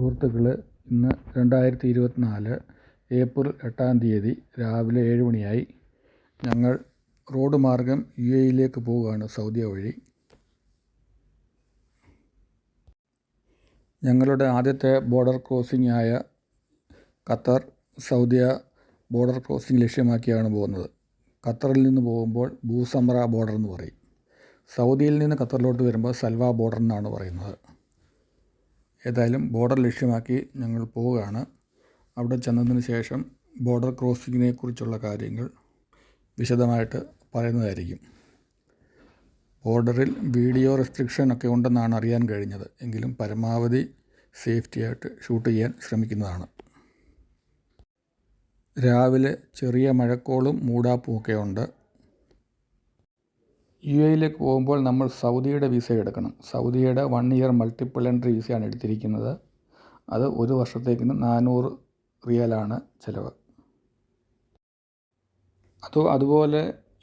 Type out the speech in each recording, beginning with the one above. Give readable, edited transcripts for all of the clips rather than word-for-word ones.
സുഹൃത്തുക്കളെ, ഇന്ന് 2024 ഏപ്രിൽ 8 രാവിലെ 7 മണിയായി. ഞങ്ങൾ റോഡ് മാർഗം UAE പോവുകയാണ്, സൗദി വഴി. ഞങ്ങളുടെ ആദ്യത്തെ ബോർഡർ ക്രോസിംഗ് ആയ ഖത്തർ സൗദിയ ബോർഡർ ക്രോസിംഗ് ലക്ഷ്യമാക്കിയാണ് പോകുന്നത്. ഖത്തറിൽ നിന്ന് പോകുമ്പോൾ ബൂസമ്ര ബോർഡർ എന്ന് പറയും. സൗദിയിൽ നിന്ന് ഖത്തറിലോട്ട് വരുമ്പോൾ സൽവ ബോർഡർ എന്നാണ് പറയുന്നത്. ഏതായാലും ബോർഡർ ലക്ഷ്യമാക്കി ഞങ്ങൾ പോവുകയാണ്. അവിടെ ചെന്നതിന് ശേഷം ബോർഡർ ക്രോസിങ്ങിനെ കുറിച്ചുള്ള കാര്യങ്ങൾ വിശദമായിട്ട് പറയുന്നതായിരിക്കും. ബോർഡറിൽ വീഡിയോ റെസ്ട്രിക്ഷനൊക്കെ ഉണ്ടെന്നാണ് അറിയാൻ കഴിഞ്ഞത്. എങ്കിലും പരമാവധി സേഫ്റ്റിയായിട്ട് ഷൂട്ട് ചെയ്യാൻ ശ്രമിക്കുന്നതാണ്. രാവിലെ ചെറിയ മഴക്കോളും മൂടാപ്പും ഒക്കെ ഉണ്ട്. UAE പോകുമ്പോൾ നമ്മൾ സൗദിയുടെ വിസ എടുക്കണം. സൗദിയുടെ 1 ഇയർ മൾട്ടിപ്പിൾ എൻട്രി വിസയാണ് എടുത്തിരിക്കുന്നത്. അത് 1 വർഷത്തേക്കിന് 400 റിയാലാണ് ചിലവ്. അതുപോലെ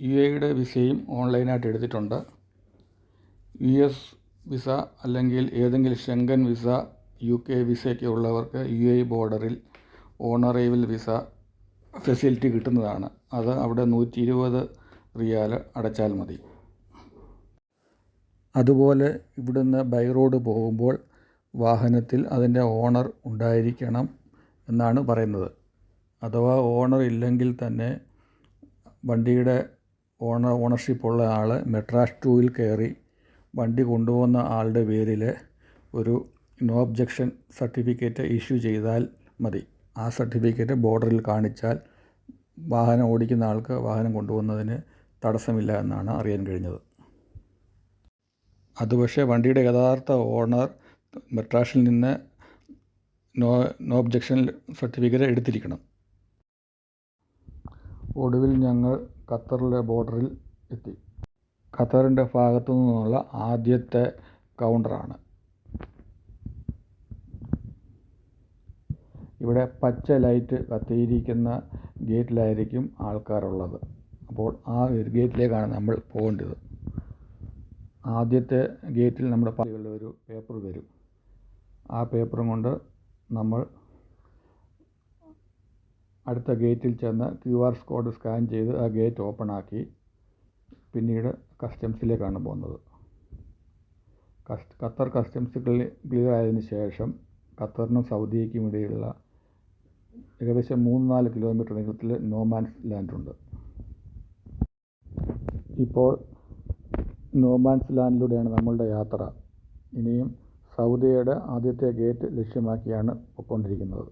UAE വിസയും ഓൺലൈനായിട്ട് എടുത്തിട്ടുണ്ട്. US വിസ അല്ലെങ്കിൽ ഏതെങ്കിലും ഷെങ്കൻ വിസ, UK വിസയൊക്കെ ഉള്ളവർക്ക് UAE ബോർഡറിൽ ഓൺ അറൈവൽ വിസ ഫെസിലിറ്റി കിട്ടുന്നതാണ്. അത് അവിടെ 120 റിയാൽ അടച്ചാൽ മതി. അതുപോലെ ഇവിടുന്ന് ബൈ റോഡ് പോകുമ്പോൾ വാഹനത്തിൽ അതിൻ്റെ ഓണർ ഉണ്ടായിരിക്കണം എന്നാണ് പറയുന്നത്. അഥവാ ഓണർ ഇല്ലെങ്കിൽ തന്നെ വണ്ടിയുടെ ഓണർഷിപ്പുള്ള ആൾ മെട്രാസ് 2-ൽ കയറി വണ്ടി കൊണ്ടുപോകുന്ന ആളുടെ പേരിൽ ഒരു നോ ഒബ്ജക്ഷൻ സർട്ടിഫിക്കറ്റ് ഇഷ്യൂ ചെയ്താൽ മതി. ആ സർട്ടിഫിക്കറ്റ് ബോർഡറിൽ കാണിച്ചാൽ വാഹനം ഓടിക്കുന്ന ആൾക്ക് വാഹനം കൊണ്ടുപോകുന്നതിന് തടസ്സമില്ല എന്നാണ് അറിയാൻ കഴിഞ്ഞത്. അത് പക്ഷേ വണ്ടിയുടെ യഥാർത്ഥ ഓണർ മെട്രാസിൽ നിന്ന് നോ ഒബ്ജക്ഷൻ സർട്ടിഫിക്കറ്റ് എടുത്തിരിക്കണം. ഒടുവിൽ ഞങ്ങൾ ഖത്തറിലെ ബോർഡറിൽ എത്തി. ഖത്തറിൻ്റെ ഭാഗത്തു നിന്നുള്ള ആദ്യത്തെ കൗണ്ടറാണ്. ഇവിടെ പച്ച ലൈറ്റ് കത്തിയിരിക്കുന്ന ഗേറ്റിലായിരിക്കും ആൾക്കാരുള്ളത്. അപ്പോൾ ആ ഒരു ഗേറ്റിലേക്കാണ് നമ്മൾ പോകേണ്ടത്. ആദ്യത്തെ ഗേറ്റിൽ നമ്മുടെ പാർട്ടികളുടെ ഒരു പേപ്പർ തരും. ആ പേപ്പറും കൊണ്ട് നമ്മൾ അടുത്ത ഗേറ്റിൽ ചെന്ന് QR കോഡ് സ്കാൻ ചെയ്ത് ആ ഗേറ്റ് ഓപ്പൺ ആക്കി പിന്നീട് കസ്റ്റംസിലേക്കാണ് പോകുന്നത്. ഖത്തർ കസ്റ്റംസ് ക്ലിയർ ആയതിനു ശേഷം ഖത്തറിനും സൗദിക്കും ഇടയിലുള്ള ഏകദേശം 3-4 കിലോമീറ്റർ നീളത്തിൽ നോമാൻസ് ലാൻഡുണ്ട്. ഇപ്പോൾ നോമാൻസ് ലാൻഡിലൂടെയാണ് നമ്മളുടെ യാത്ര. ഇനിയും സൗദിയുടെ ആദ്യത്തെ ഗേറ്റ് ലക്ഷ്യമാക്കിയാണ് പോയിക്കൊണ്ടിരിക്കുന്നത്.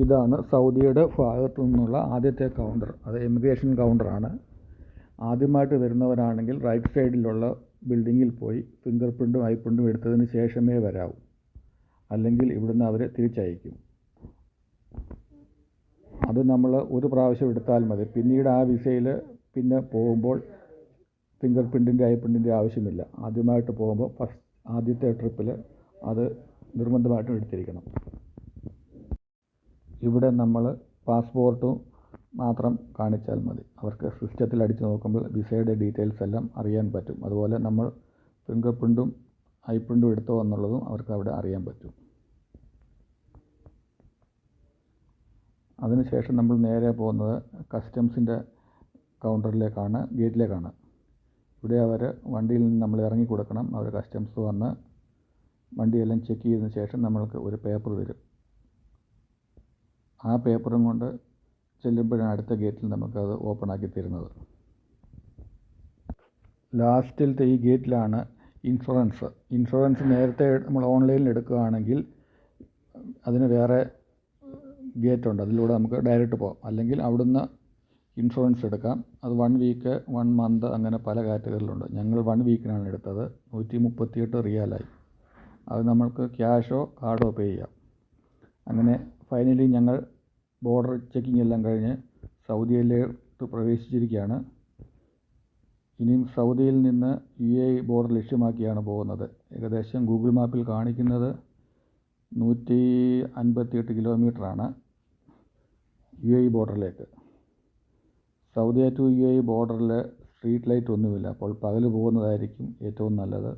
ഇതാണ് സൗദിയുടെ ഭാഗത്തു നിന്നുള്ള ആദ്യത്തെ കൗണ്ടർ. അത് ഇമിഗ്രേഷൻ കൗണ്ടറാണ്. ആദ്യമായിട്ട് വരുന്നവരാണെങ്കിൽ റൈറ്റ് സൈഡിലുള്ള ബിൽഡിങ്ങിൽ പോയി ഫിംഗർ പ്രിൻറ്റും ഐ പ്രിൻറ്റും എടുത്തതിന് ശേഷമേ വരാവൂ. അല്ലെങ്കിൽ ഇവിടുന്ന് അവരെ തിരിച്ചയക്കും. അത് നമ്മൾ ഒരു പ്രാവശ്യം എടുത്താൽ മതി. പിന്നീട് ആ വിസയിൽ പിന്നെ പോകുമ്പോൾ ഫിംഗർ പ്രിൻറ്റിൻ്റെ ഐ പ്രിൻറ്റിൻ്റെ ആവശ്യമില്ല. ആദ്യമായിട്ട് പോകുമ്പോൾ ആദ്യത്തെ ട്രിപ്പിൽ അത് നിർബന്ധമായിട്ടും എടുത്തിരിക്കണം. ഇവിടെ നമ്മൾ പാസ്പോർട്ടും മാത്രം കാണിച്ചാൽ മതി. അവർക്ക് സിസ്റ്റത്തിൽ അടിച്ചു നോക്കുമ്പോൾ വിസയുടെ ഡീറ്റെയിൽസ് എല്ലാം അറിയാൻ പറ്റും. അതുപോലെ നമ്മൾ ഫിംഗർ പ്രിൻറ്റും ഐ പ്രിൻറ്റും എടുത്തോ എന്നുള്ളതും അവർക്ക് അവിടെ അറിയാൻ പറ്റും. അതിനുശേഷം നമ്മൾ നേരെ പോകുന്നത് കസ്റ്റംസിൻ്റെ കൗണ്ടറിലേക്കാണ്, ഗേറ്റിലേക്കാണ്. ഇവിടെ അവർ വണ്ടിയിൽ നിന്ന് നമ്മൾ ഇറങ്ങി കൊടുക്കണം. അവർ കസ്റ്റംസ് വന്ന് വണ്ടിയെല്ലാം ചെക്ക് ചെയ്തതിന് ശേഷം നമ്മൾക്ക് ഒരു പേപ്പർ തരും. ആ പേപ്പറും കൊണ്ട് ചെല്ലുമ്പോഴാണ് അടുത്ത ഗേറ്റിൽ നമുക്കത് ഓപ്പൺ ആക്കി തരുന്നത്. ലാസ്റ്റിലത്തെ ഈ ഗേറ്റിലാണ് ഇൻഷുറൻസ് നേരത്തെ നമ്മൾ ഓൺലൈനിൽ എടുക്കുകയാണെങ്കിൽ അതിന് വേറെ ഗേറ്റുണ്ട്. അതിലൂടെ നമുക്ക് ഡയറക്റ്റ് പോകാം. അല്ലെങ്കിൽ അവിടുന്ന് ഇൻഷുറൻസ് എടുക്കാം. അത് 1 വീക്ക് 1 മന്ത് അങ്ങനെ പല കാറ്റഗറിയിലുണ്ട്. ഞങ്ങൾ 1 വീക്കിനാണ് എടുത്തത്. 138 റിയാലായി. അത് നമ്മൾക്ക് ക്യാഷോ കാർഡോ പേ ചെയ്യാം. അങ്ങനെ ഫൈനലി ഞങ്ങൾ ബോർഡർ ചെക്കിംഗ് എല്ലാം കഴിഞ്ഞ് സൗദിയിലേക്ക് പ്രവേശിച്ചിരിക്കുകയാണ്. ഇനിയും സൗദിയിൽ നിന്ന് UAE ബോർഡർ ലക്ഷ്യമാക്കിയാണ് പോകുന്നത്. ഏകദേശം ഗൂഗിൾ മാപ്പിൽ കാണിക്കുന്നത് 158 കിലോമീറ്ററാണ് UAE ബോർഡറിലേക്ക്. സൗദി ടു UAE ബോർഡറിൽ സ്ട്രീറ്റ് ലൈറ്റ് ഒന്നുമില്ല. അപ്പോൾ പകൽ പോകുന്നതായിരിക്കും ഏറ്റവും നല്ലത്.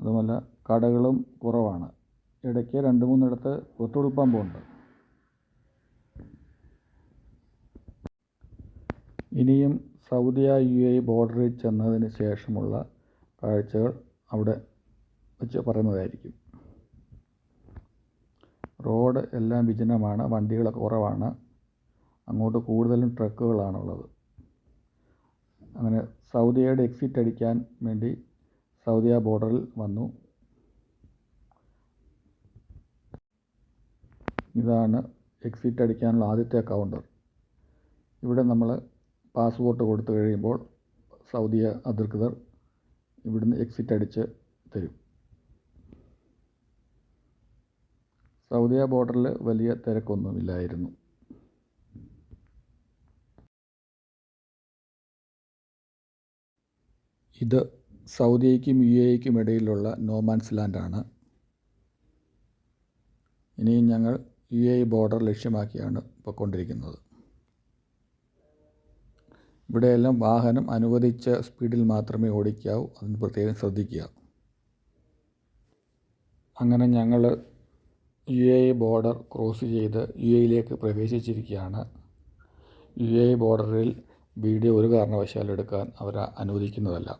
അതുമല്ല കടകളും കുറവാണ്. ഇടയ്ക്ക് 2-3 പെട്രോൾ പമ്പുണ്ട്. ഇനിയും സൗദി UAE ബോർഡറിൽ ചെന്നതിന് ശേഷമുള്ള കാഴ്ചകൾ അവിടെ വെച്ച് പറയുന്നതായിരിക്കും. റോഡ് എല്ലാം വിജനമാണ്, വണ്ടികളൊക്കെ കുറവാണ്. അങ്ങോട്ട് കൂടുതലും ട്രക്കുകളാണുള്ളത്. അങ്ങനെ സൗദിയുടെ എക്സിറ്റ് അടിക്കാൻ വേണ്ടി സൗദി ബോർഡറിൽ വന്നു. ഇതാണ് എക്സിറ്റ് അടിക്കാനുള്ള ആദ്യത്തെ കൗണ്ടർ. ഇവിടെ നമ്മൾ പാസ്പോർട്ട് കൊടുത്തു കഴിയുമ്പോൾ സൗദി അധികൃതർ ഇവിടുന്ന് എക്സിറ്റ് അടിച്ച് തരും. സൗദി ബോർഡറിൽ വലിയ തിരക്കൊന്നുമില്ലായിരുന്നു. ഇത് സൗദിക്കും UAEക്കും ഇടയിലുള്ള നോമാൻസ് ലാൻഡാണ്. ഇനിയും ഞങ്ങൾ UAE ബോർഡർ ലക്ഷ്യമാക്കിയാണ് പോയിക്കൊണ്ടിരിക്കുന്നത്. ഇവിടെയെല്ലാം വാഹനം അനുവദിച്ച സ്പീഡിൽ മാത്രമേ ഓടിക്കാവൂ. അതിന് പ്രത്യേകം ശ്രദ്ധിക്കുക. അങ്ങനെ ഞങ്ങൾ UAE ബോർഡർ ക്രോസ് ചെയ്ത് UAEയിലേക്ക് പ്രവേശിച്ചിരിക്കുകയാണ്. UAE ബോർഡറിൽ വീഡിയോ ഒരു കാരണവശാലും എടുക്കാൻ അവർ അനുവദിക്കുന്നതല്ല.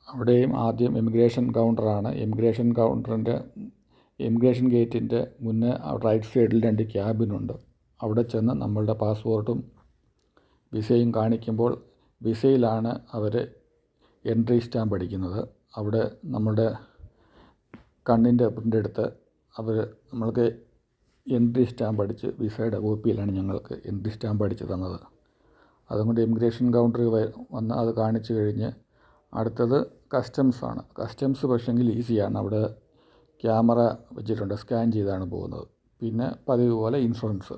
അവിടെയും ആദ്യം ഇമിഗ്രേഷൻ കൗണ്ടറാണ്. ഇമിഗ്രേഷൻ ഗേറ്റിൻ്റെ മുന്നേ റൈറ്റ് സൈഡിൽ 2 ക്യാബിനുണ്ട്. അവിടെ ചെന്ന് നമ്മളുടെ പാസ്പോർട്ടും വിസയും കാണിക്കുമ്പോൾ വിസയിലാണ് അവർ എൻട്രി സ്റ്റാമ്പ് അടിക്കുന്നത്. അവിടെ നമ്മുടെ കണ്ണിൻ്റെ പ്രിൻ്റ് എടുത്ത് അവർ നമ്മൾക്ക് എൻട്രി സ്റ്റാമ്പ് അടിച്ച് വിസയുടെ കോപ്പിയിലാണ് ഞങ്ങൾക്ക് എൻട്രി സ്റ്റാമ്പ് അടിച്ച് തന്നത്. അതുകൊണ്ട് ഇമിഗ്രേഷൻ കൗണ്ടറിൽ വന്ന് അത് കാണിച്ചു കഴിഞ്ഞ് അടുത്തത് കസ്റ്റംസാണ്. കസ്റ്റംസ് പക്ഷെങ്കിൽ ഈസിയാണ്. അവിടെ ക്യാമറ വെച്ചിട്ടുണ്ട്, സ്കാൻ ചെയ്താണ് പോകുന്നത്. പിന്നെ പതിവ് പോലെ ഇൻഷുറൻസ്.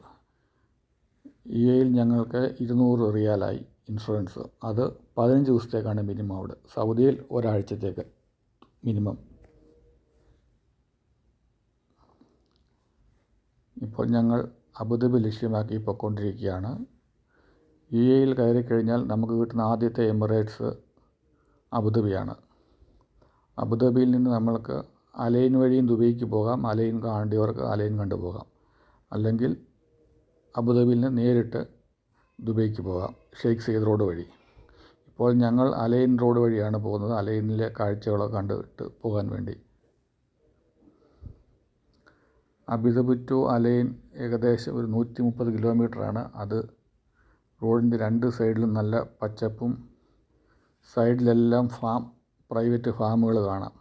UAEയിൽ ഞങ്ങൾക്ക് 200 റിയാലായി ഇൻഷുറൻസ്. അത് 15 ദിവസത്തേക്കാണ് മിനിമം. അവിടെ സൗദിയിൽ ഒരാഴ്ചത്തേക്ക് മിനിമം. ഇപ്പോൾ ഞങ്ങൾ അബുദാബി ലക്ഷ്യമാക്കി പോയിക്കൊണ്ടിരിക്കുകയാണ്. UAEയിൽ കയറിക്കഴിഞ്ഞാൽ നമുക്ക് കിട്ടുന്ന ആദ്യത്തെ എമിറേറ്റ്സ് അബുദാബിയാണ്. അബുദാബിയിൽ നിന്ന് നമ്മൾക്ക് അലൈൻ വഴിയും ദുബൈക്ക് പോകാം. അലൈൻ കാണേണ്ടവർക്ക് അലൈൻ കണ്ടുപോകാം. അല്ലെങ്കിൽ അബുദാബിയിൽ നിന്ന് നേരിട്ട് ദുബൈക്ക് പോകാം ഷെയ്ഖ് സയ്യിദ് റോഡ് വഴി. ഇപ്പോൾ ഞങ്ങൾ അലൈൻ റോഡ് വഴിയാണ് പോകുന്നത്, അലൈനിലെ കാഴ്ചകളൊക്കെ കണ്ടിട്ട് പോകാൻ വേണ്ടി. അബുദാബി ടു അലൈൻ ഏകദേശം ഒരു 130 കിലോമീറ്ററാണ്. അത് റോഡിൻ്റെ 2 സൈഡിലും നല്ല പച്ചപ്പും സൈഡിലെല്ലാം പ്രൈവറ്റ് ഫാമുകൾ കാണാം.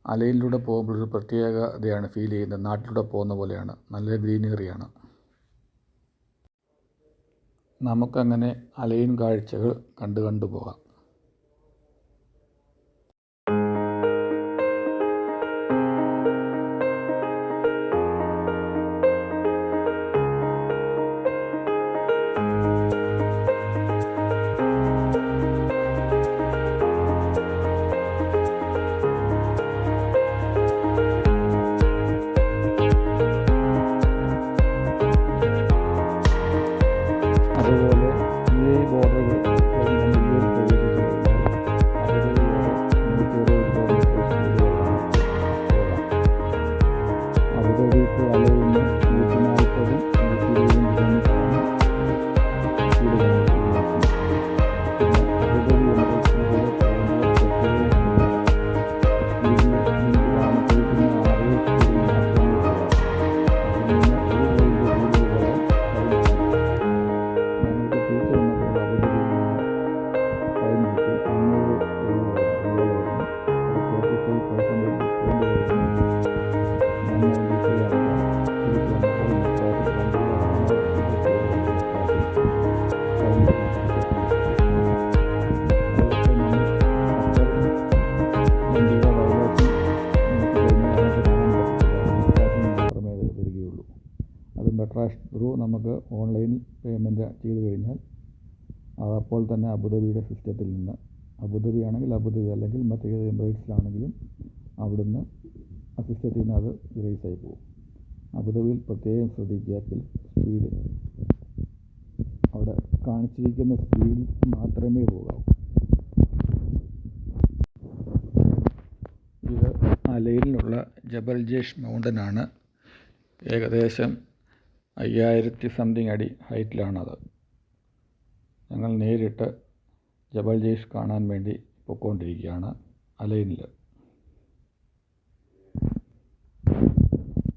അലൈനിലൂടെ പോകുമ്പോൾ ഒരു പ്രത്യേകതയാണ് ഫീൽ ചെയ്യുന്നത്. നാട്ടിലൂടെ പോകുന്ന പോലെയാണ്, നല്ല ഗ്രീനറിയാണ്. നമുക്കങ്ങനെ അലൈൻ കാഴ്ചകൾ കണ്ടു പോകാം. അതുപോലെ UAE ബോർഡർ അബുദാബിക്ക് അലൈന് 140-120 കിലോമീറ്ററാണ് സ്പീഡ് കാണിക്കുന്നത്. പിന്നെ മെട്രാഷ് ത്രൂ നമുക്ക് ഓൺലൈനിൽ പേയ്മെൻറ്റ് ചെയ്ത് കഴിഞ്ഞാൽ അതപ്പോൾ തന്നെ അബുദാബിയുടെ സിസ്റ്റത്തിൽ നിന്ന്, അബുദാബി ആണെങ്കിൽ അബുദാബി, അല്ലെങ്കിൽ മറ്റേത് എമിറേറ്റ്സിലാണെങ്കിലും അവിടുന്ന് ആ സിസ്റ്റത്തിൽ നിന്ന് അത് ഇറേസ് ആയി പോകും. അബുദാബിയിൽ പ്രത്യേകം ശ്രദ്ധിക്കുക, സ്പീഡ് അവിടെ കാണിച്ചിരിക്കുന്ന സ്പീഡിൽ മാത്രമേ പോകാവൂ. ജബൽ ജേഷ് മൗണ്ടനാണ്. ഏകദേശം 5000 സംതിങ് അടി ഹൈറ്റിലാണത്. ഞങ്ങൾ നേരിട്ട് ജബൽ ജേഷ് കാണാൻ വേണ്ടി പൊയ്ക്കൊണ്ടിരിക്കുകയാണ് അലൈനിൽ.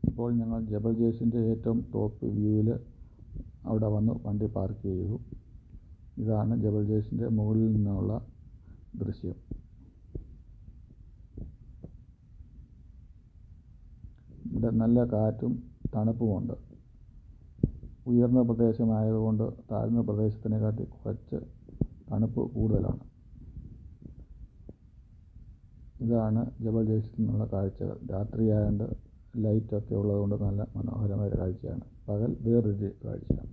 ഇപ്പോൾ ഞങ്ങൾ ജബൽ ജേഷിൻ്റെ ഏറ്റവും ടോപ്പ് വ്യൂവിൽ അവിടെ വന്ന് വണ്ടി പാർക്ക് ചെയ്തു. ഇതാണ് ജബൽ ജേഷിൻ്റെ മുകളിൽ നിന്നുള്ള ദൃശ്യം. ഇവിടെ നല്ല കാറ്റും തണുപ്പുമുണ്ട്. ഉയർന്ന പ്രദേശമായതുകൊണ്ട് താഴ്ന്ന പ്രദേശത്തിനെക്കാട്ടി കുറച്ച് തണുപ്പ് കൂടുതലാണ്. ഇതാണ് ജബൽ ജേഷിൽ നിന്നുള്ള കാഴ്ചകൾ. രാത്രിയായതുകൊണ്ട് ലൈറ്റൊക്കെ ഉള്ളതുകൊണ്ട് നല്ല മനോഹരമായ കാഴ്ചയാണ്. പകൽ വേറൊരു കാഴ്ചയാണ്.